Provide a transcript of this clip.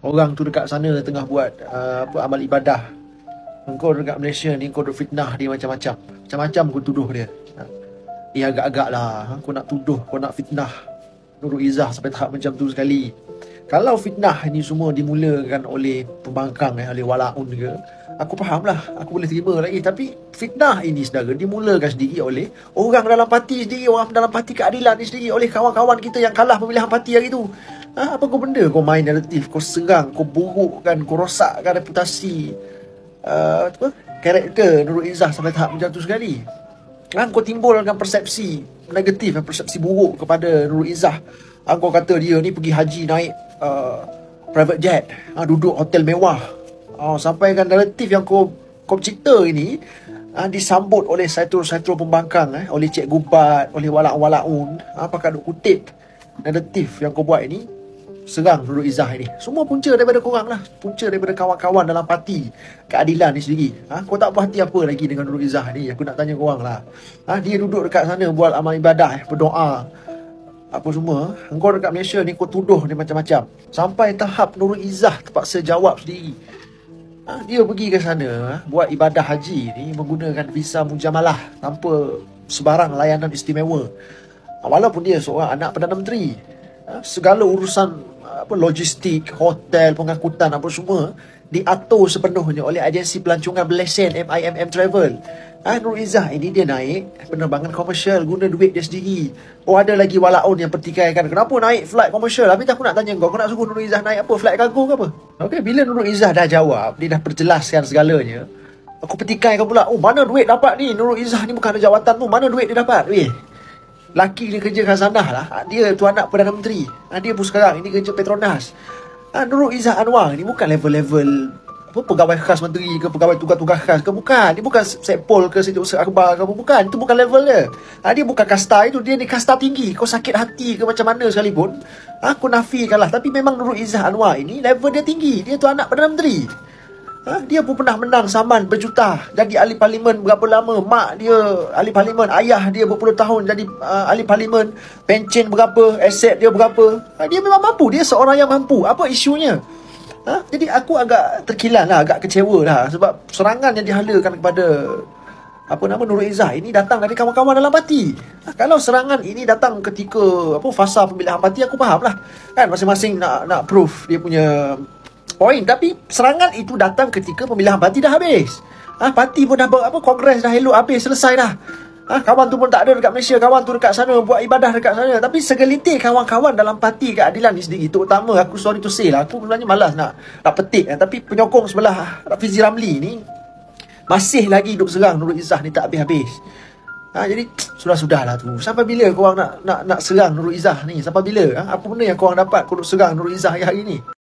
orang tu dekat sana tengah buat amal ibadah. Engkau dekat Malaysia ni kau duk fitnah dia macam-macam. Macam-macam kau tuduh dia. Agak-agak lah kau nak tuduh, kau nak fitnah Nurul Izzah sampai tahap macam tu sekali. Kalau fitnah ni semua dimulakan oleh pembangkang, oleh walaun ke, aku faham lah, aku boleh terima lagi. Tapi fitnah ini saudara dimulakan sendiri oleh orang dalam parti sendiri, orang dalam parti keadilan ni sendiri, oleh kawan-kawan kita yang kalah pemilihan parti hari tu. Apa kau benda kau main naratif, kau serang, kau burukkan, kau rosakkan reputasi karakter Nurul Izzah sampai tahap macam tu sekali. Kau timbulkan persepsi negatif, persepsi buruk kepada Nurul Izzah. Kau kata dia ni pergi haji naik private jet, duduk hotel mewah. Sampaikan naratif yang kau cipta ini disambut oleh saitul-saitul pembangkang, oleh Cik Gubat, oleh walaun-walaun. Pakai duk kutip naratif yang kau buat ini, serang Nurul Izzah ini. Semua punca daripada korang lah, punca daripada kawan-kawan dalam parti keadilan ni sendiri. Kau tak puas hati apa lagi dengan Nurul Izzah ni? Aku nak tanya korang lah. Dia duduk dekat sana buat amal ibadah, berdoa, apa semua. Engkau dekat Malaysia ni kau tuduh dia macam-macam. Sampai tahap Nurul Izzah terpaksa jawab sendiri. Dia pergi ke sana buat ibadah haji ni menggunakan visa mujamalah tanpa sebarang layanan istimewa. Walaupun dia seorang anak Perdana Menteri, segala urusan logistik, hotel, pengangkutan apa semua diatur sepenuhnya oleh agensi pelancongan berlesen MIMM Travel. Nurul Izzah ini dia naik penerbangan komersial guna duit dia sendiri. Ada lagi walaun yang pertikaikan, kenapa naik flight komersial? Habis aku nak tanya kau nak suruh Nurul Izzah naik apa? Flight kargo ke apa? Bila Nurul Izzah dah jawab, dia dah perjelaskan segalanya, aku pertikaikan pula, mana duit dapat ni? Nurul Izzah ni bukan ada jawatan tu, mana duit dia dapat? Laki dia kerja khazanah lah, dia tu anak Perdana Menteri, dia pun sekarang ini kerja Petronas. Nurul Izzah Anwar ni bukan level-level pegawai khas menteri ke, pegawai tugas-tugas khas ke, bukan. Dia bukan Sepol ke, Setiausaha Akhbar ke, bukan. Itu bukan level dia. Dia bukan kasta itu, dia ni kasta tinggi. Kau sakit hati ke macam mana sekalipun, kau nafikan lah. Tapi memang Nurul Izzah Anwar ini level dia tinggi. Dia tu anak Perdana Menteri. Dia pun pernah menang saman berjuta, jadi ahli parlimen berapa lama. Mak dia ahli parlimen, ayah dia berpuluh tahun jadi ahli parlimen, pencen berapa, aset dia berapa. Dia memang mampu, dia seorang yang mampu. Apa isunya? Jadi aku agak terkilan lah, agak kecewa lah, sebab serangan yang dihalakan kepada Nurul Izzah ini datang dari kawan-kawan dalam parti. Kalau serangan ini datang ketika fasa pemilihan parti, aku faham lah kan, masing-masing nak proof dia punya poin. Tapi serangan itu datang ketika pemilihan parti dah habis. Parti pun dah kongres dah elok habis, selesai dah. Kawan tu pun tak ada dekat Malaysia, kawan tu dekat sana buat ibadah dekat sana. Tapi segelitir kawan-kawan dalam parti keadilan ni sendiri, terutama aku sorry to say lah, aku sebenarnya malas nak petik tapi penyokong sebelah Fizi Ramli ni masih lagi duk serang Nurul Izzah ni tak habis-habis. Jadi sudah-sudahlah tu. Sampai bila korang nak serang Nurul Izzah ni? Sampai bila? Apa benda yang korang dapat kau duk serang Nurul Izzah hari ni?